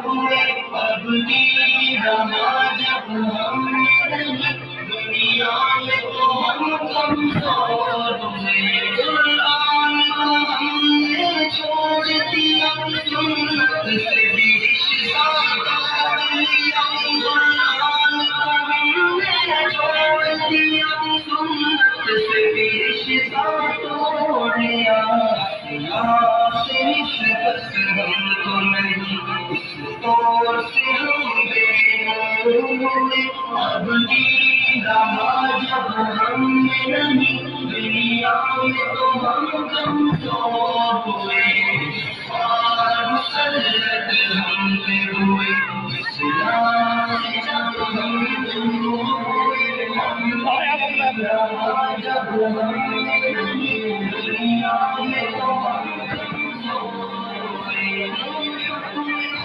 ہوئے اب بھی رہا جب ہم نہیں دنیا میں تو ہم کمزور ہوئے قرآن کو ہم نے چھوڑ دیا سنت سے بھی رشتہ توڑ لیا قرآن کو ہم نے چھوڑ دیا سنت سے بھی رشتہ توڑ لیا سے نسبت ہم تو نہیں اس طور سے ہم بے ہوئے اب بھی رہا جب ہم نے نہیں دنیا میں تو ہم کمزور ہوئے اور مسلط ہم پہ ہوئے اسلام جب ہم دور ہوئے رہا جب ہم